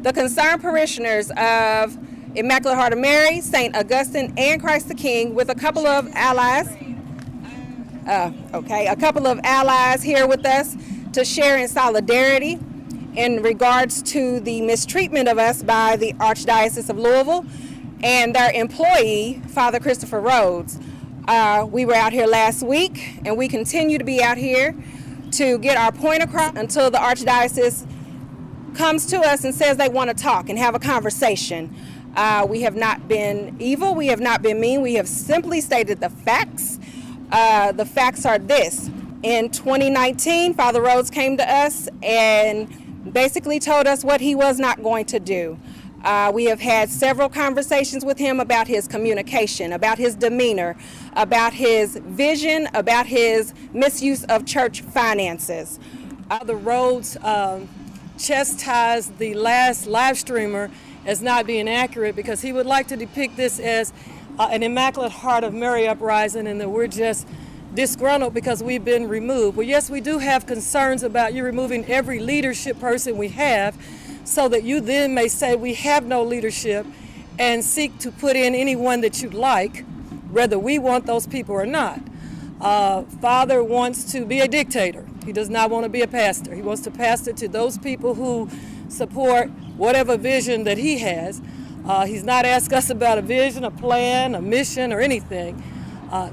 the concerned parishioners of Immaculate Heart of Mary, St. Augustine, and Christ the King, with a couple of allies. A couple of allies here with us to share in solidarity in regards to the mistreatment of us by the Archdiocese of Louisville and their employee, Father Christopher Rhodes. We were out here last week, and we continue to be out here to get our point across until the Archdiocese comes to us and says they want to talk and have a conversation. We have not been evil, we have not been mean, we have simply stated the facts. The facts are this. In 2019, Father Rhodes came to us and basically told us what he was not going to do. We have had several conversations with him about his communication, about his demeanor, about his vision, about his misuse of church finances. The Rhodes chastised the last live streamer as not being accurate because he would like to depict this as an Immaculate Heart of Mary uprising and that we're just disgruntled because we've been removed. Well, yes, we do have concerns about you removing every leadership person we have so that you then may say we have no leadership and seek to put in anyone that you'd like, whether we want those people or not. Father wants to be a dictator. He does not want to be a pastor. He wants to pastor to those people who support whatever vision that he has. He's not asked us about a vision, a plan, a mission, or anything.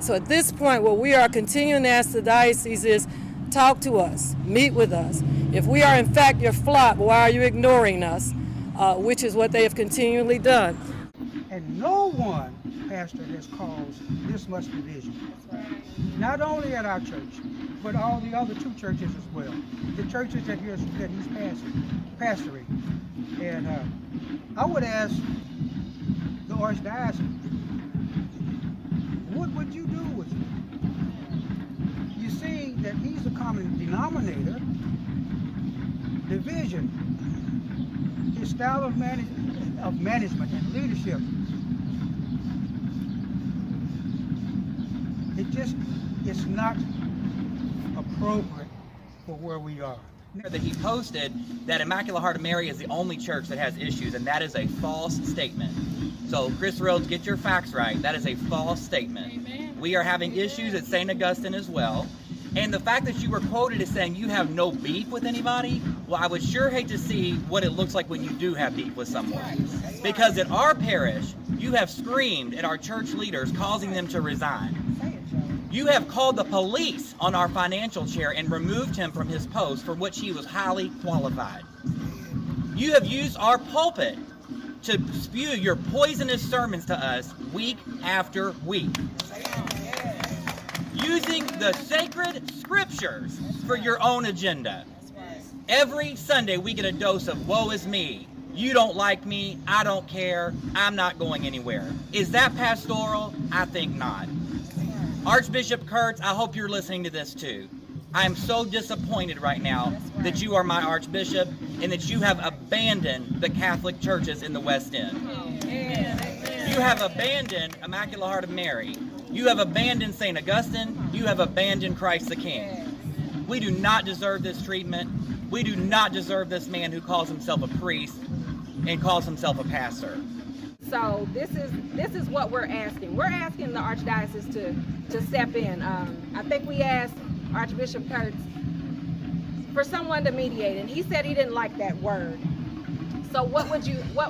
So at this point, what we are continuing to ask the diocese is, talk to us, meet with us. If we are in fact your flock, why are you ignoring us? Which is what they have continually done. And no one pastor has caused this much division. Not only at our church, but all the other two churches as well. The churches that he's pastoring. And I would ask the Archdiocese, what would you do with him? You see that he's a common denominator. Division, his style of management and leadership, it's not appropriate for where we are. That he posted that Immaculate Heart of Mary is the only church that has issues, and that is a false statement. So Chris Rhodes, get your facts right. That is a false statement. Amen. We are having issues at St. Augustine as well. And the fact that you were quoted as saying you have no beef with anybody, well, I would sure hate to see what it looks like when you do have beef with someone. Because at our parish, you have screamed at our church leaders, causing them to resign. You have called the police on our financial chair and removed him from his post for which he was highly qualified. You have used our pulpit to spew your poisonous sermons to us week after week. Using the sacred scriptures for your own agenda. Every Sunday we get a dose of woe is me. You don't like me, I don't care, I'm not going anywhere. Is that pastoral? I think not. Archbishop Kurtz, I hope you're listening to this too. I am so disappointed right now that you are my Archbishop and that you have abandoned the Catholic churches in the West End. You have abandoned Immaculate Heart of Mary. You have abandoned St. Augustine. You have abandoned Christ the King. We do not deserve this treatment. We do not deserve this man who calls himself a priest and calls himself a pastor. So this is what we're asking. We're asking the Archdiocese to step in. I think we asked Archbishop Kurtz for someone to mediate, and he said he didn't like that word. So what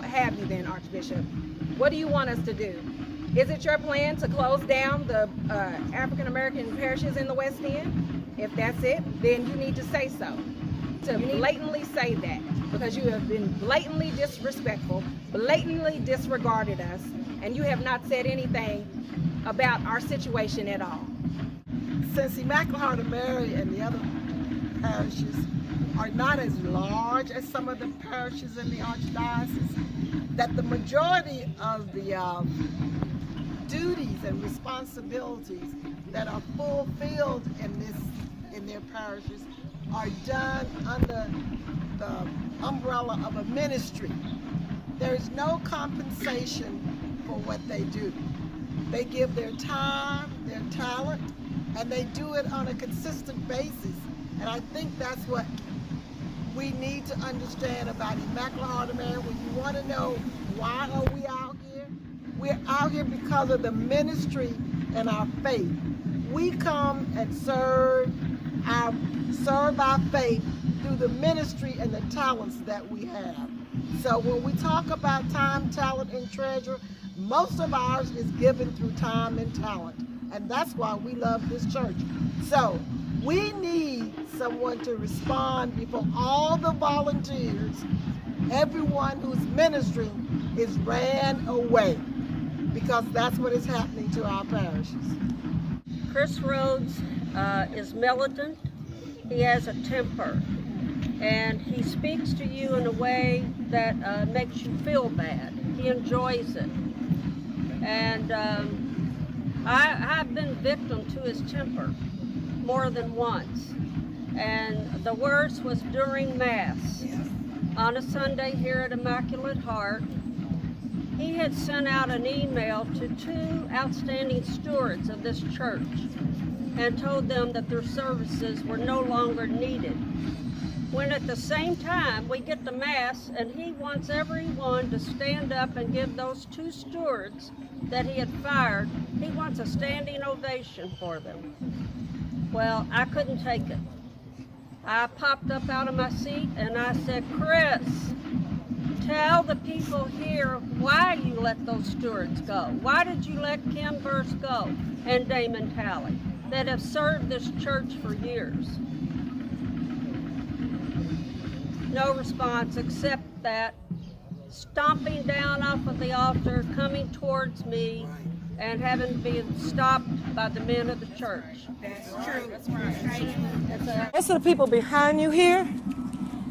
have you then, Archbishop? What do you want us to do? Is it your plan to close down the African American parishes in the West End? If that's it, then you need to say so. To blatantly say that, because you have been blatantly disrespectful, blatantly disregarded us, and you have not said anything about our situation at all. Since Immaculate Heart of Mary and the other parishes are not as large as some of the parishes in the Archdiocese, that the majority of the duties and responsibilities that are fulfilled in their parishes are done under the umbrella of a ministry. There is no compensation for what they do. They give their time, their talent, and they do it on a consistent basis. And I think that's what we need to understand about Immaculate Heart of Mary. When you want to know why are we out here, we're out here because of the ministry and our faith. We come and serve our faith through the ministry and the talents that we have. So when we talk about time, talent, and treasure, most of ours is given through time and talent. And that's why we love this church. So we need someone to respond before all the volunteers, everyone who's ministering is ran away, because that's what is happening to our parishes. Chris Rhodes is militant. He has a temper, and he speaks to you in a way that makes you feel bad. He enjoys it. And I've been victim to his temper more than once. And the worst was during Mass. On a Sunday here at Immaculate Heart, he had sent out an email to 2 outstanding stewards of this church and told them that their services were no longer needed. When at the same time we get to Mass and he wants everyone to stand up and give those 2 stewards that he had fired, he wants a standing ovation for them. Well, I couldn't take it. I popped up out of my seat and I said, Chris, tell the people here why you let those stewards go. Why did you let Kim Burst go and Damon Talley that have served this church for years? No response except that stomping down off of the altar, coming towards me, and having been stopped by the men of the church. That's true. That's right. Most of the people behind you here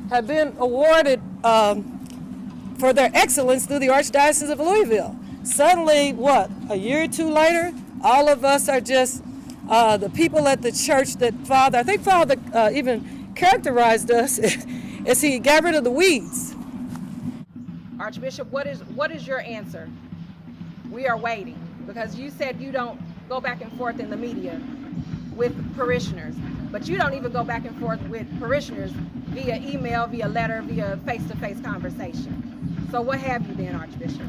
have been awarded for their excellence through the Archdiocese of Louisville. Suddenly, what, a year or 2 later, all of us are just the people at the church that Father, I think Father even characterized us as he got rid of the weeds. Archbishop, what is your answer? We are waiting, because you said you don't go back and forth in the media with parishioners, but you don't even go back and forth with parishioners via email, via letter, via face-to-face conversation. So what have you then, Archbishop?